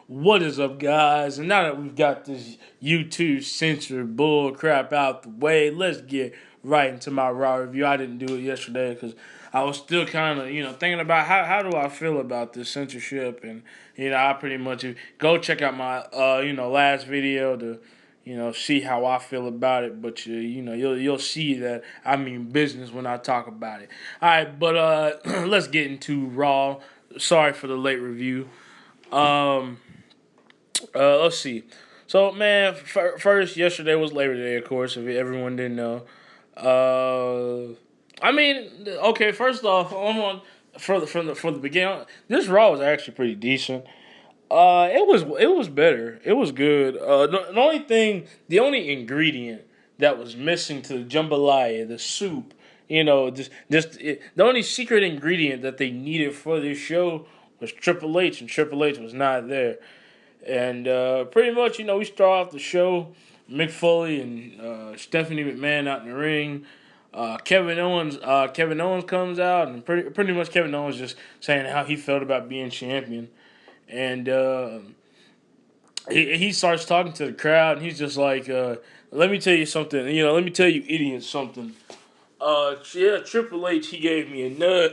What is up, guys? And now that we've got this YouTube censored bull crap out the way, let's get right into my Raw review. I didn't do it yesterday because I was still kind of, thinking about how do I feel about this censorship, and I pretty much go check out my, last video to, see how I feel about it. But you'll see that I mean business when I talk about it. All right, but let's get into Raw. Sorry for the late review. Um, let's see. So, man, first, yesterday was Labor Day, of course, if everyone didn't know. I mean, okay, first off, for the beginning, this Raw was actually pretty decent. It was better. It was good. The only ingredient that was missing to the jambalaya, the soup, the only secret ingredient that they needed for this show was Triple H, and Triple H was not there. And pretty much, we start off the show, Mick Foley and Stephanie McMahon out in the ring. Kevin Owens comes out, and pretty much Kevin Owens just saying how he felt about being champion, and he starts talking to the crowd, and he's just like, "Let me tell you something. Let me tell you idiots something. Yeah, Triple H, he gave me a nudge.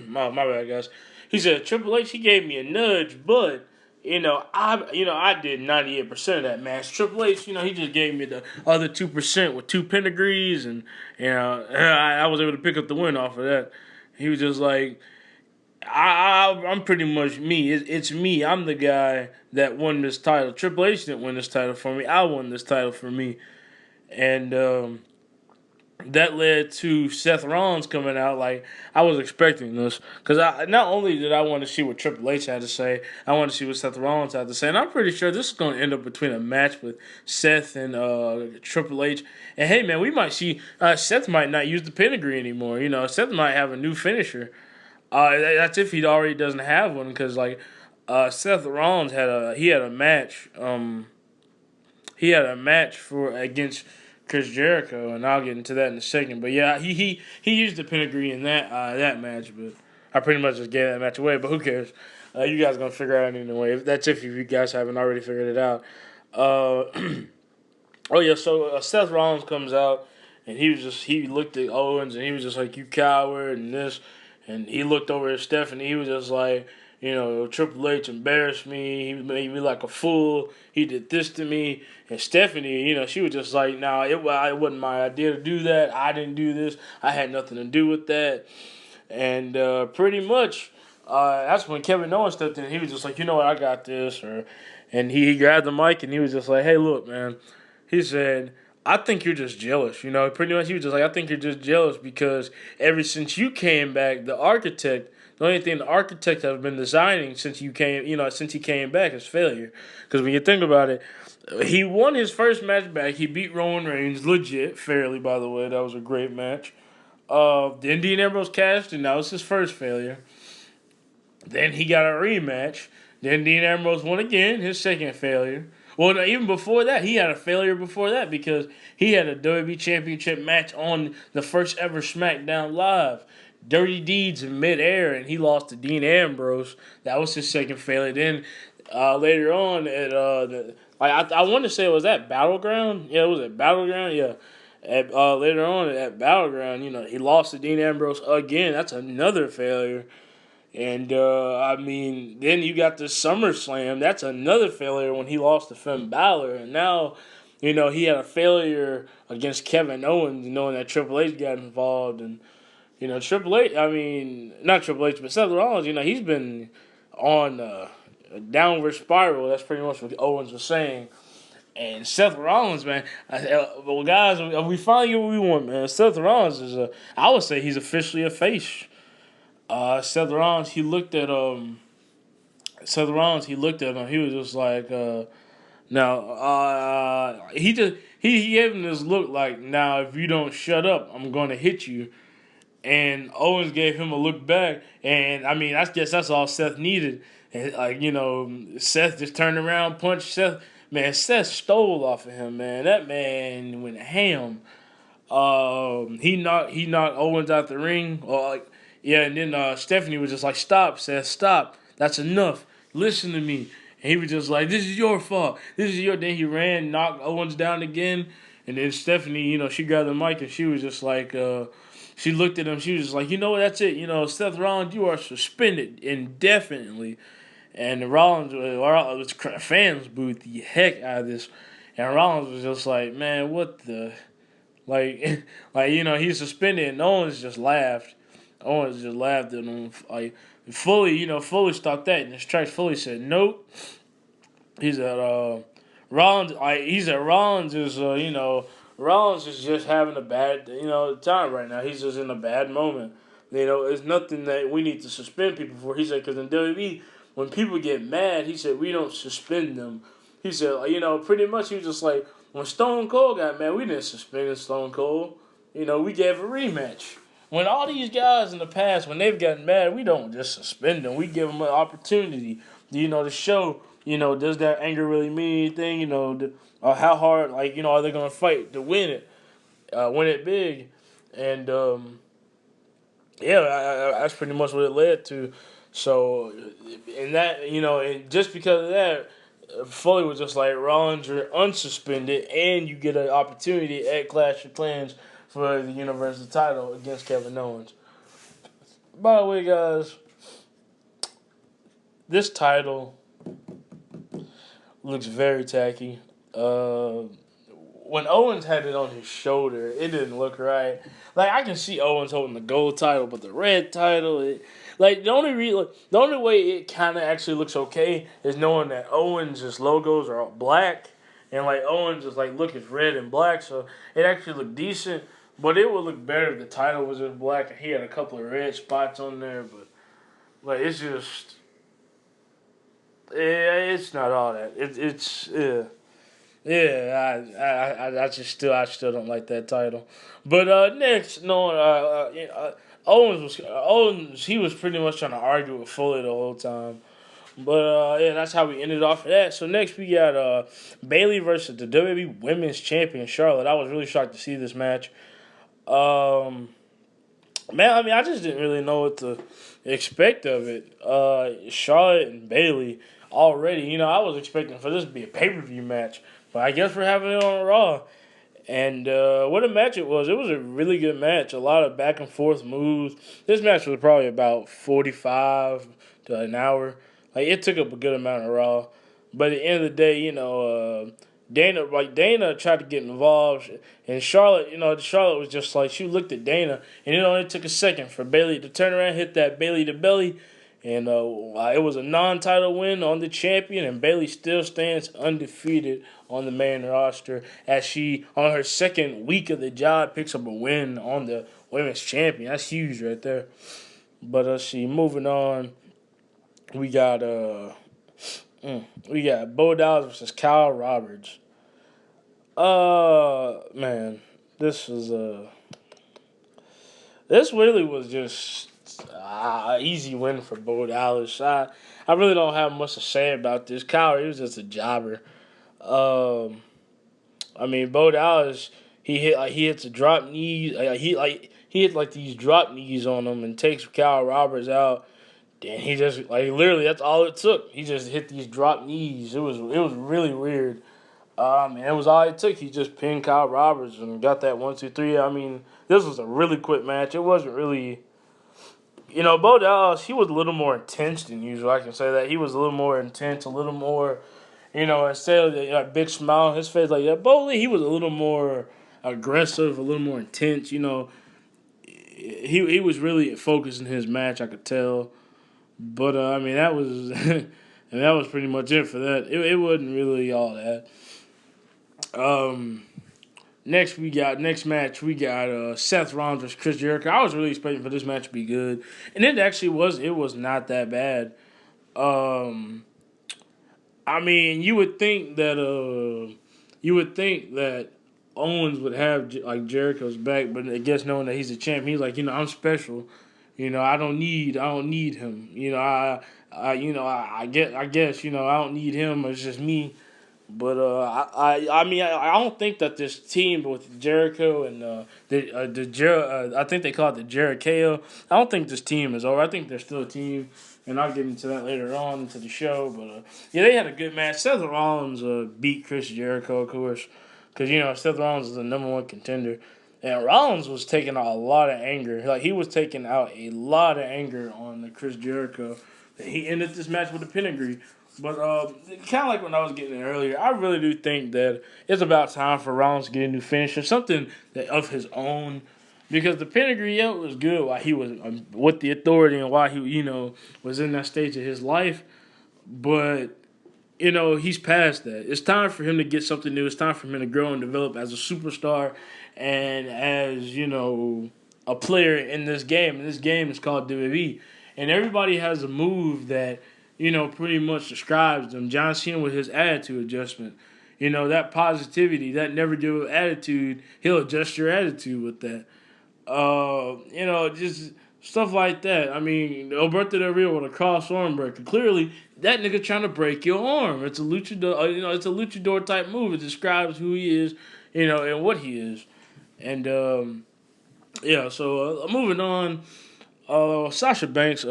my bad, guys. He said Triple H, he gave me a nudge, but I did 98% of that match. Triple H, he just gave me the other 2% with two pedigrees, and I was able to pick up the win off of that. He was just like, I'm pretty much me. It's me. I'm the guy that won this title. Triple H didn't win this title for me. I won this title for me, and that led to Seth Rollins coming out. Like, I was expecting this because I not only did I want to see what Triple H had to say, I want to see what Seth Rollins had to say, and I'm pretty sure this is going to end up between a match with Seth and Triple H. And hey, man, we might see Seth might not use the pedigree anymore. Seth might have a new finisher. That's if he already doesn't have one, because Seth Rollins had a match. He had a match for against Chris Jericho, and I'll get into that in a second. But yeah, he used the pedigree in that match, but I pretty much just gave that match away. But who cares? You guys are gonna figure it out anyway. That's if you guys haven't already figured it out. Uh, oh yeah, so Seth Rollins comes out, and he looked at Owens, and he was just like, "You coward," and this, and he looked over at Stephanie. He was just like, Triple H embarrassed me. He made me like a fool. He did this to me. And Stephanie, she was just like, "No, it wasn't my idea to do that. I didn't do this. I had nothing to do with that." And pretty much, that's when Kevin Owens stepped in. He was just like, "You know what? I got this." And he grabbed the mic, and he was just like, "Hey, look, man." He said, "I think you're just jealous." Pretty much he was just like, "I think you're just jealous because ever since you came back, the only thing the architect has been designing since since he came back is failure." Because when you think about it, he won his first match back. He beat Roman Reigns, legit, fairly, by the way. That was a great match. Then Dean Ambrose cashed, and that was his first failure. Then he got a rematch. Then Dean Ambrose won again, his second failure. Well, no, even before that, he had a failure before that because he had a WWE Championship match on the first ever SmackDown Live. Dirty Deeds in midair, and he lost to Dean Ambrose. That was his second failure. Then later on, I want to say it was at Battleground. Yeah, it was at Battleground. Yeah. Later on at Battleground, he lost to Dean Ambrose again. That's another failure. And then you got the SummerSlam. That's another failure when he lost to Finn Balor. And now, he had a failure against Kevin Owens, knowing that Triple H got involved. And, Triple H, not Triple H, but Seth Rollins, he's been on a downward spiral. That's pretty much what Owens was saying. And Seth Rollins, man, well, guys, we finally get what we want, man. Seth Rollins I would say he's officially a face. Seth Rollins, he looked at him. He was just like, he gave him this look like, "Now if you don't shut up, I'm going to hit you." And Owens gave him a look back, and I guess that's all Seth needed. And Seth just turned around, punched Seth. Man, Seth stole off of him. Man, that man went ham. He knocked Owens out the ring. Yeah, and then Stephanie was just like, "Stop, Seth, stop. That's enough. Listen to me." And he was just like, "This is your fault. This is your." Then he ran, knocked Owens down again, and then Stephanie, she grabbed the mic and she was just like, she looked at him. She was just like, "You know what? That's it. Seth Rollins, you are suspended indefinitely." And Rollins fans booed the heck out of this, and Rollins was just like, "Man, what the." Like, he's suspended, and Owens just laughed. Owens just laughed at him. Like, Foley stopped that in his tracks. Foley said, "Nope." He said, Rollins, Rollins is, Rollins is just having a bad, time right now. He's just in a bad moment. It's nothing that we need to suspend people for. He said, because in WWE, when people get mad, he said, we don't suspend them. He said, pretty much he was just like, when Stone Cold got mad, we didn't suspend Stone Cold. We gave a rematch. When all these guys in the past, when they've gotten mad, we don't just suspend them. We give them an opportunity, to show, does that anger really mean anything? How hard, are they going to fight to win it big? And, that's pretty much what it led to. So, and that, and just because of that, Foley was just like, Rollins, you're unsuspended, and you get an opportunity at Clash of Clans for the Universal title against Kevin Owens. By the way, guys, this title looks very tacky. When Owens had it on his shoulder, it didn't look right. Like, I can see Owens holding the gold title, but the red title, the only way it kind of actually looks okay is knowing that Owens' logos are all black, and Owens is look, it's red and black, so it actually looked decent. But it would look better if the title was just black and he had a couple of red spots on there. But it's just, it's not all that. It's yeah. Yeah, I still don't like that title. But next, Owens. He was pretty much trying to argue with Foley the whole time. But that's how we ended off of that. So next we got Bayley versus the WWE Women's Champion Charlotte. I was really shocked to see this match. Man, I mean, I just didn't really know what to expect of it. Charlotte and Bayley already, I was expecting for this to be a pay-per-view match, but I guess we're having it on Raw. And what a match it was. It was a really good match. A lot of back and forth moves. This match was probably about 45 to an hour. It took up a good amount of Raw. But at the end of the day, Dana tried to get involved, and Charlotte was just like, she looked at Dana, and it only took a second for Bayley to turn around, hit that Bayley to belly, and it was a non-title win on the champion, and Bayley still stands undefeated on the main roster as she, on her second week of the job, picks up a win on the women's champion. That's huge right there. But moving on, we got Bo Dallas versus Kyle Roberts. Man, this really was just an easy win for Bo Dallas. I really don't have much to say about this. Kyle, he was just a jobber. I mean, Bo Dallas, he hits a drop knee. He hit these drop knees on him and takes Kyle Roberts out. Then he just literally that's all it took. He just hit these drop knees. It was really weird. It was all it took. He just pinned Kyle Roberts and got that 1, 2, 3. I mean, this was a really quick match. It wasn't really, Bo Dallas, he was a little more intense than usual. I can say that. He was a little more intense, a little more, instead of that big smile on his face like that, Bo Lee, he was a little more aggressive, a little more intense, He was really focused in his match, I could tell. But, that was, and that was pretty much it for that. It wasn't really all that. Next match we got Seth Rollins versus Chris Jericho. I was really expecting for this match to be good, and it actually was. It was not that bad. You would think that Owens would have Jericho's back, but I guess knowing that he's a champ, he's like, I'm special. I don't need him. I guess I don't need him. It's just me. But I don't think that this team with Jericho and I think they call it the Jericho. I don't think this team is over. I think they're still a team. and I'll get into that later on into the show. But yeah, they had a good match. Seth Rollins beat Chris Jericho, of course, because Seth Rollins is the #1 contender, and Rollins was taking out a lot of anger. Like he was taking out a lot of anger on the Chris Jericho. He ended this match with a pedigree. But kind of like when I was getting in earlier, I really do think that it's about time for Rollins to get a new finisher, something that of his own. Because the pedigree, yeah, was good while he was with the authority and while he, was in that stage of his life. But, he's past that. It's time for him to get something new. It's time for him to grow and develop as a superstar and as, a player in this game. And this game is called WWE. And everybody has a move that, pretty much describes them. John Cena with his attitude adjustment. That positivity, that never give up attitude, he'll adjust your attitude with that. Just stuff like that. I mean, Alberto Del Rio with a cross arm breaker. Clearly, that nigga trying to break your arm. It's a luchador. It's a luchador type move. It describes who he is, and what he is. And yeah. So moving on. Sasha Banks.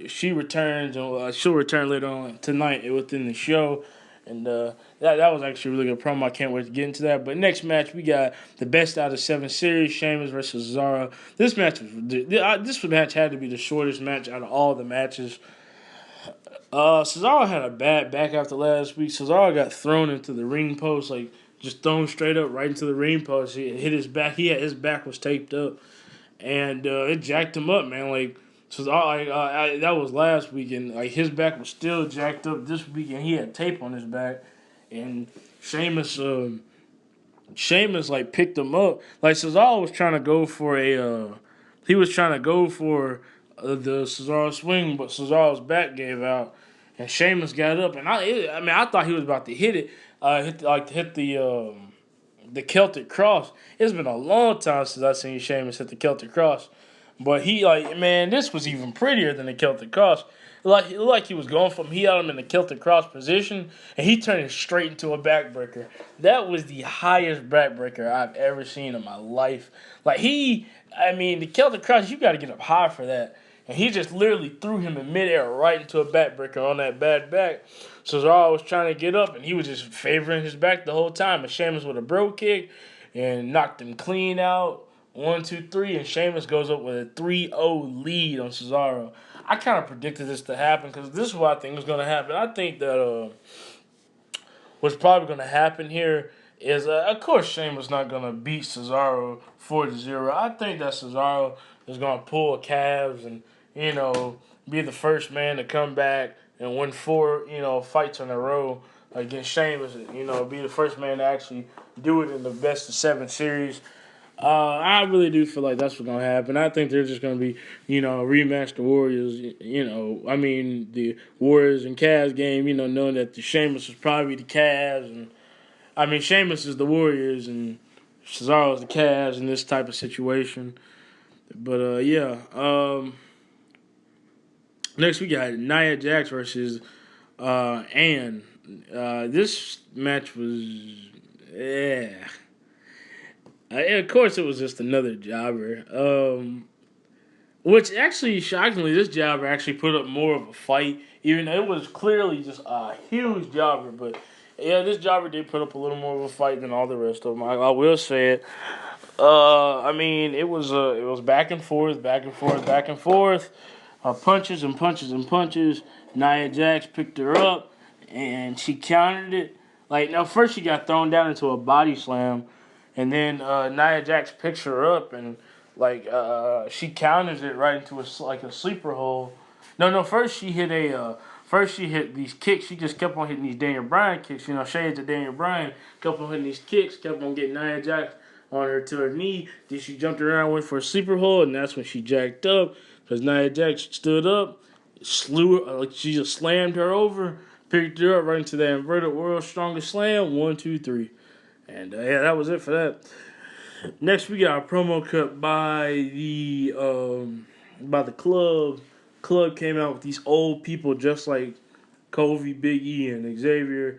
She returns, and she'll return later on tonight within the show. And that was actually a really good promo. I can't wait to get into that. But next match, we got the best out of 7 series, Sheamus versus Cesaro. This match had to be the shortest match out of all the matches. Cesaro had a bad back after last week. Cesaro got thrown into the ring post, like just thrown straight up right into the ring post. He hit his back. His back was taped up, and it jacked him up, man. Like. So that was last weekend. Like his back was still jacked up this weekend. He had tape on his back, and Sheamus like picked him up. Like Cesaro was trying to go for he was trying to go for the Cesaro swing, but Cesaro's back gave out, and Sheamus got up. And I thought he was about to hit it, hit the Celtic Cross. It's been a long time since I've seen Sheamus hit the Celtic Cross. But this was even prettier than the Celtic Cross. It looked like he was going for him. He had him in the Celtic Cross position, and he turned it straight into a backbreaker. That was the highest backbreaker I've ever seen in my life. The Celtic Cross, you got to get up high for that. And he just literally threw him in midair right into a backbreaker on that bad back. Cesaro was trying to get up, and he was just favoring his back the whole time. And Sheamus with a bro kick and knocked him clean out. 1, 2, 3, and Sheamus goes up with a 3-0 lead on Cesaro. I kind of predicted this to happen because this is what I think was going to happen. I think that what's probably going to happen here is, of course, Sheamus not going to beat Cesaro 4-0. I think that Cesaro is going to pull calves and, be the first man to come back and win 4, fights in a row against Sheamus. Be the first man to actually do it in the best of 7 series. I really do feel like that's what's going to happen. I think they're just going to be, rematch the Warriors, the Warriors and Cavs game, knowing that the Sheamus is probably the Cavs. And Sheamus is the Warriors and Cesaro is the Cavs in this type of situation. But, yeah. Next, we got Nia Jax versus Ann. This match was, and of course, it was just another jobber. Which actually, shockingly, this jobber actually put up more of a fight, even though it was clearly just a huge jobber. But yeah, this jobber did put up a little more of a fight than all the rest of them. I will say it. It was back and forth, back and forth, back and forth. Punches and punches and punches. Nia Jax picked her up, and she countered it. First she got thrown down into a body slam. And then Nia Jax picks her up and she counters it right into a sleeper hole. No. First she hit these kicks. She just kept on hitting these Daniel Bryan kicks. Shades of Daniel Bryan kept on hitting these kicks. Kept on getting Nia Jax on her to her knee. Then she jumped around, went for a sleeper hole, and that's when she jacked up because Nia Jax stood up, slew her. She just slammed her over, picked her up right into that inverted world's strongest slam. 1, 2, 3. And that was it for that. Next, we got a promo cut by the club. Club came out with these old people just like Kofi, Big E, and Xavier.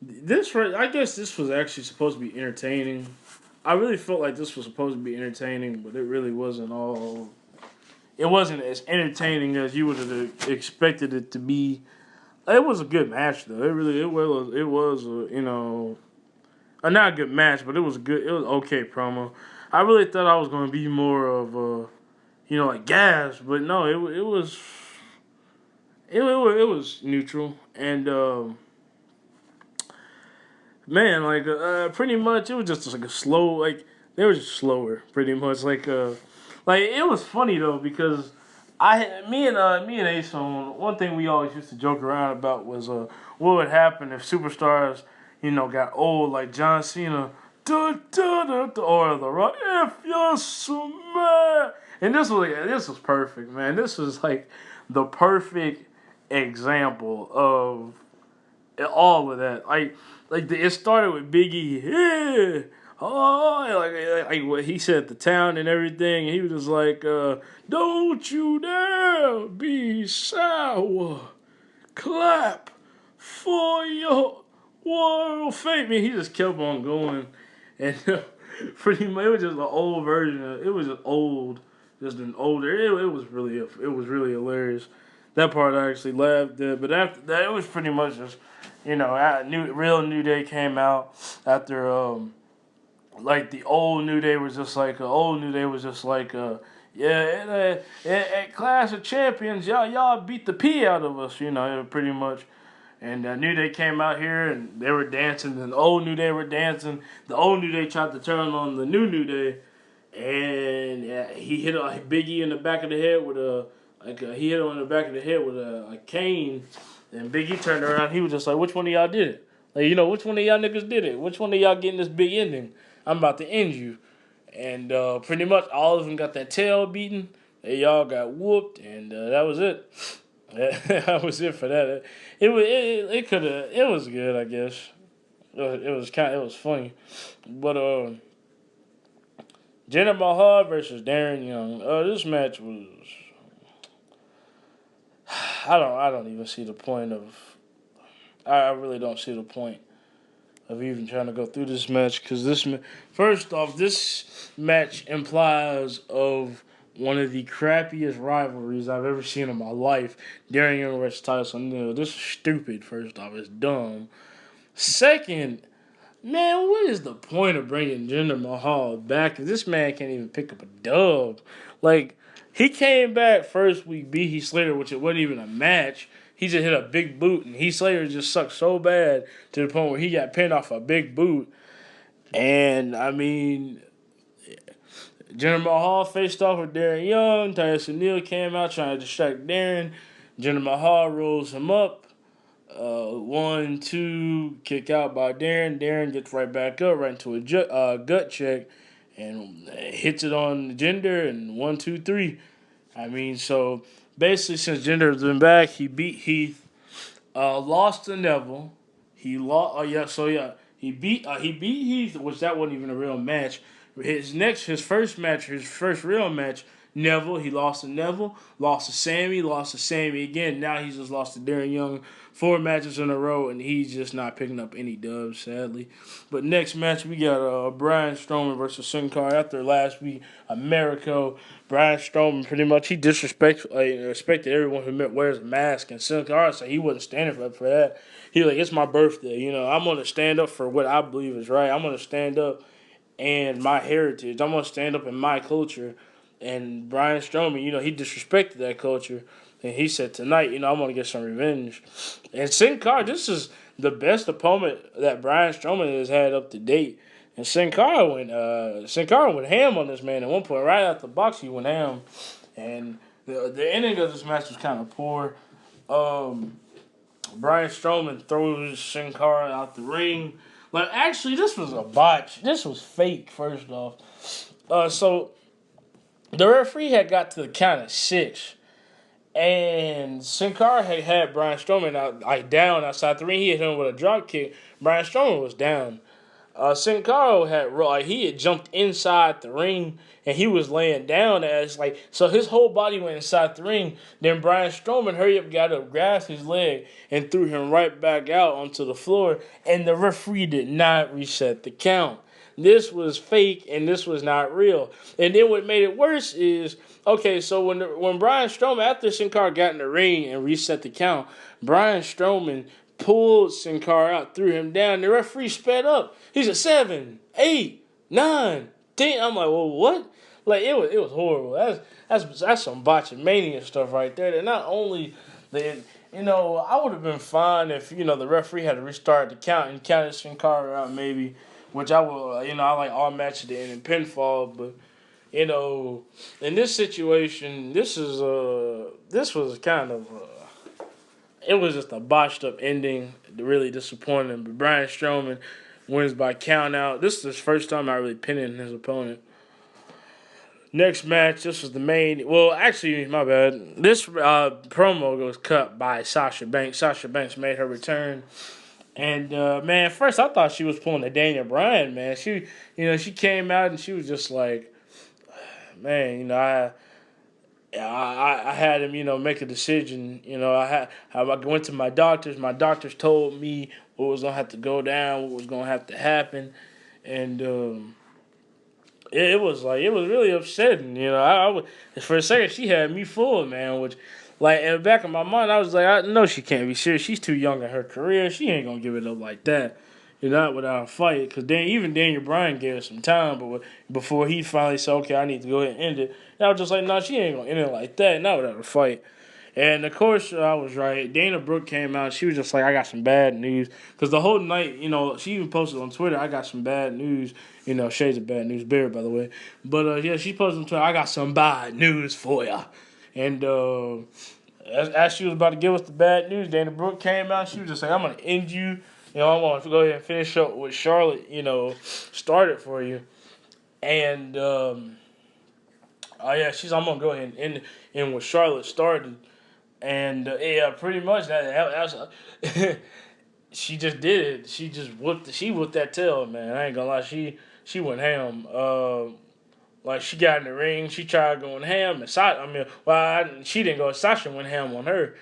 I guess this was actually supposed to be entertaining. I really felt like this was supposed to be entertaining, but it really wasn't all. it wasn't as entertaining as you would have expected it to be. It was a good match though. It was not a good match, but it was okay promo. I really thought I was going to be more of like gas, but no, it was neutral and man, like pretty much it was just like a slow like they were just slower pretty much like it was funny though because me and Ace on one thing we always used to joke around about was what would happen if superstars got old like John Cena or The Rock if you're so mad and this was perfect, man. This was like the perfect example of all of that. It started with Biggie, yeah, oh, like what he said, the town and everything. And he was just like, "Don't you dare be sour, clap for your world fame." And he just kept on going, and pretty much it was just an old version. It was just old, just an older. It was really hilarious. That part I actually laughed at, but after that, it was pretty much just real New Day came out after like the old New Day was just like yeah, at Clash of Champions, y'all beat the pee out of us, pretty much. And New Day came out here and they were dancing, and the old New Day were dancing. The old New Day tried to turn on the new Day, and he hit Biggie in the back of the head with he hit him in the back of the head with a cane. And Biggie turned around. He was just like, "Which one of y'all did it? Like, which one of y'all niggas did it? Which one of y'all getting this big ending? I'm about to end you." And pretty much all of them got that tail beaten. They all got whooped, and that was it. That was it for that. It was good, I guess. It was funny, but Jinder Mahal versus Darren Young. This match was. I don't even see the point of. I really don't see the point of even trying to go through this match because first off, this match implies of one of the crappiest rivalries I've ever seen in my life. Darren Young versus Tyson. This is stupid. First off, it's dumb. Second, man, what is the point of bringing Jinder Mahal back if this man can't even pick up a dub? Like, he came back first week, beat Heath Slater, which it wasn't even a match. He just hit a big boot, and Heath Slater just sucked so bad to the point where he got pinned off a big boot. And, I mean, Jinder Mahal faced off with Darren Young. Titus O'Neil came out trying to distract Darren. Jinder Mahal rolls him up. 1, 2, kick out by Darren. Darren gets right back up, right into a gut check, and hits it on Jinder. And 1, 2, 3. I mean, so basically, since Jinder's been back, he beat Heath, lost to Neville. He lost. He beat Heath, which that wasn't even a real match. His first real match, Neville. He lost to Neville, lost to Sammy again. Now he's just lost to Darren Young 4 matches in a row, and he's just not picking up any dubs, sadly. But next match, we got Braun Strowman versus Sin Cara. After last week, Americo, Braun Strowman pretty much, he respected everyone who wears a mask, and Sin Cara said he wasn't standing for that. He like, it's my birthday, I'm going to stand up for what I believe is right. I'm going to stand up and my heritage. I'm going to stand up in my culture. And Braun Strowman, he disrespected that culture. And he said, tonight, I'm going to get some revenge. And Sin Cara, this is the best opponent that Braun Strowman has had up to date. And Sin Cara went ham on this man at one point. Right out the box, he went ham. And the ending of this match was kind of poor. Braun Strowman throws Sin Cara out the ring. Like, actually, this was a botch. This was fake, first off. So the referee had got to the count of 6. And Sin Cara had Braun Strowman down outside the ring. He hit him with a drop kick. Braun Strowman was down. Sin Cara had jumped inside the ring and he was laying down so his whole body went inside the ring. Then Braun Strowman hurried up, got up, grabbed his leg, and threw him right back out onto the floor. And the referee did not reset the count. this was fake and this was not real. And then what made it worse is, okay, so when Braun Strowman, after Sin Cara got in the ring and reset the count, Braun Strowman pulled Sin Cara out, threw him down. The referee sped up. He said 7, 8, 9, 10. I'm like, well, what? Like it was horrible. That's some botchamania stuff right there. That not only they, I would have been fine if the referee had to restart the count and counted Sin Cara out maybe, which I will. I like all matches to end in pinfall, but in this situation, this was kind of. It was just a botched up ending, really disappointing. But Braun Strowman wins by count out. This is his first time I really pinning his opponent. Next match, this was the main. Well, actually, my bad. This promo was cut by Sasha Banks. Sasha Banks made her return, and man, first I thought she was pulling a Daniel Bryan. Man, she came out and she was just like, man, I had him, make a decision. I went to my doctors. My doctors told me what was gonna have to go down, what was gonna have to happen, and it was really upsetting. For a second she had me fooled, man. Which, like, in the back of my mind, I was like, I know she can't be serious. She's too young in her career. She ain't gonna give it up like that. Not without a fight. Because even Daniel Bryan gave her some time, but before he finally said, okay, I need to go ahead and end it. And I was just like, no, she ain't gonna end it like that. Not without a fight. And of course, I was right. Dana Brooke came out. She was just like, I got some bad news. Because the whole night, she even posted on Twitter, I got some bad news. Shades of bad news bear, by the way. But yeah, she posted on Twitter, I got some bad news for ya. And as she was about to give us the bad news, Dana Brooke came out. She was just like, I'm going to end you. I'm going to go ahead and finish up what Charlotte, started for you. And, yeah, I'm going to go ahead and end what Charlotte started. And yeah, pretty much that she just did it. She just whooped that tail, man. I ain't gonna lie, she went ham. Like, she got in the ring, she tried going ham, and she didn't go. Sasha went ham on her.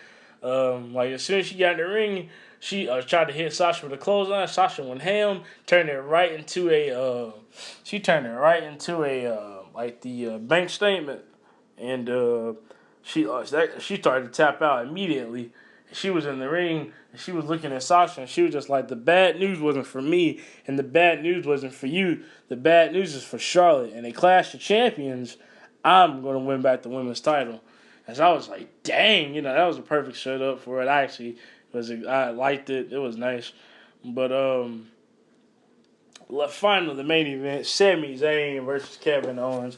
Like, as soon as she got in the ring, she tried to hit Sasha with a clothesline. Sasha went ham, turned it right into a like the bank statement, and she started to tap out immediately. She was in the ring and she was looking at Sasha and she was just like, the bad news wasn't for me and the bad news wasn't for you. The bad news is for Charlotte. And they Clash of Champions, I'm going to win back the women's title. And so I was like, dang, that was a perfect setup for it. I liked it. It was nice. But finally, the main event, Sami Zayn versus Kevin Owens.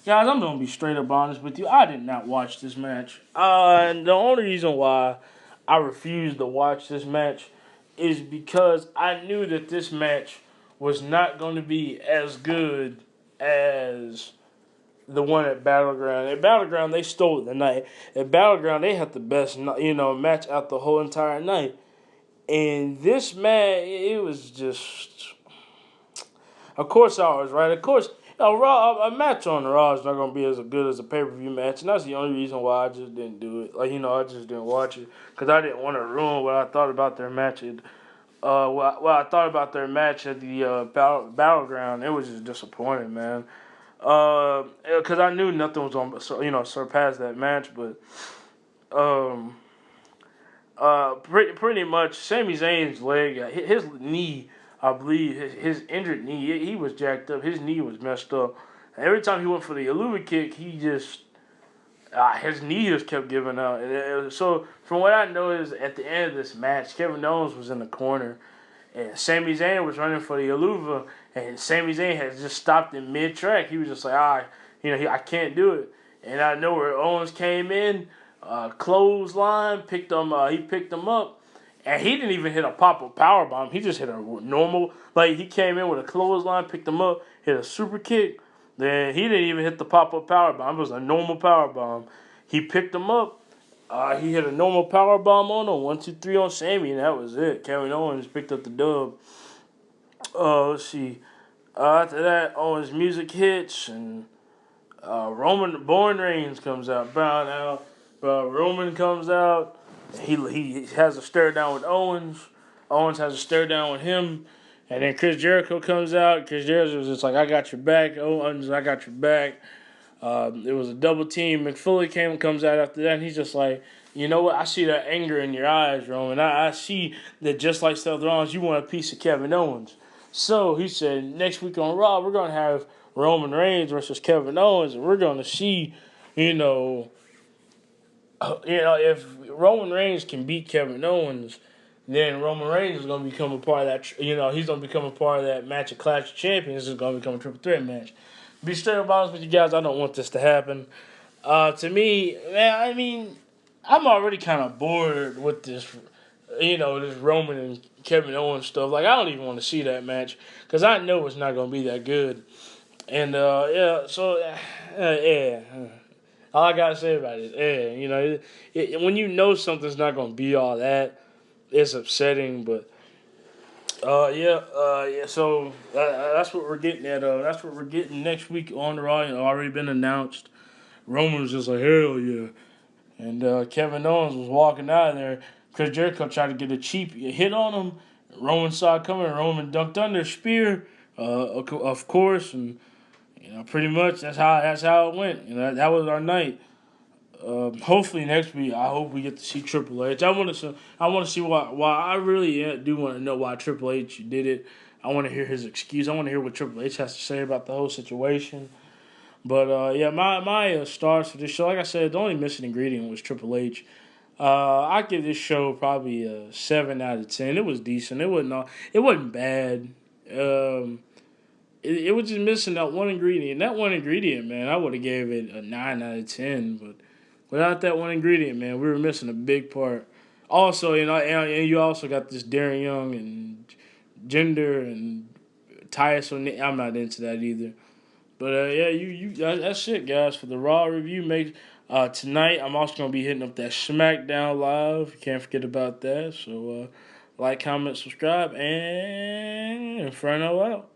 Guys, I'm going to be straight up honest with you. I did not watch this match. And the only reason why I refused to watch this match is because I knew that this match was not going to be as good as the one at Battleground. At Battleground, they stole the night. At Battleground, they had the best, match out the whole entire night. And this match, it was just... Of course I was right. Of course... Raw, a match on Raw is not going to be as good as a pay-per-view match, and that's the only reason why I just didn't do it. Like, I just didn't watch it, because I didn't want to ruin what I thought about their match. What I thought about their match at the Battleground, it was just disappointing, man. Because I knew nothing was going to, surpass that match, but pretty much Sami Zayn's leg, his knee, I believe his injured knee, he was jacked up. His knee was messed up. Every time he went for the Aluva kick, he just his knee just kept giving out. So from what I know is at the end of this match, Kevin Owens was in the corner, and Sami Zayn was running for the Aluva, and Sami Zayn had just stopped in mid track. He was just like, I can't do it. And I know where Owens came in, clothesline, he picked him up. And he didn't even hit a pop-up powerbomb. He just hit a normal, like, he came in with a clothesline, picked him up, hit a super kick. Then he didn't even hit the pop-up powerbomb. It was a normal powerbomb. He picked him up. He hit a normal powerbomb on him. 1, 2, 3 on Sammy, and that was it. Kevin Owens picked up the dub. Let's see. After that, Owens' music hits, and Roman Reigns comes out. Roman comes out. He has a stare down with Owens. Owens has a stare down with him. And then Chris Jericho comes out. Chris Jericho was just like, I got your back. Oh, I got your back. It was a double team. McFoley comes out after that, and he's just like, you know what? I see that anger in your eyes, Roman. I see that just like Seth Rollins, you want a piece of Kevin Owens. So he said, next week on Raw, we're going to have Roman Reigns versus Kevin Owens, and we're going to see, you know, if Roman Reigns can beat Kevin Owens, then Roman Reigns is going to become a part of that. You know, he's going to become a part of that match of Clash of Champions. It's going to become a triple threat match. Be straight up honest with you guys, I don't want this to happen. To me, man, I mean, I'm already kind of bored with this, this Roman and Kevin Owens stuff. Like, I don't even want to see that match because I know it's not going to be that good. And, yeah. All I got to say about it is, when you know something's not going to be all that, it's upsetting, but so that's what we're getting at. That's what we're getting next week on the Raw. Already been announced. Roman was just like, hell yeah. And Kevin Owens was walking out of there. Chris Jericho tried to get a cheap hit on him. Roman saw it coming. Roman dunked under spear, of course, and pretty much that's how it went. That was our night. Hopefully next week, I hope we get to see Triple H. I want to see why I really do want to know why Triple H did it. I want to hear his excuse. I want to hear what Triple H has to say about the whole situation. But my stars for this show, like I said, the only missing ingredient was Triple H. I give this show probably a 7 out of 10. It was decent. It wasn't bad. It was just missing that one ingredient. That one ingredient, man, I would have gave it a 9 out of 10. But without that one ingredient, man, we were missing a big part. Also, and you also got this Darren Young and Gender and Tyus O'Neil. I'm not into that either. But that's it, guys, for the Raw review. Tonight, I'm also gonna be hitting up that SmackDown Live. You can't forget about that. So, like, comment, subscribe, and Inferno out.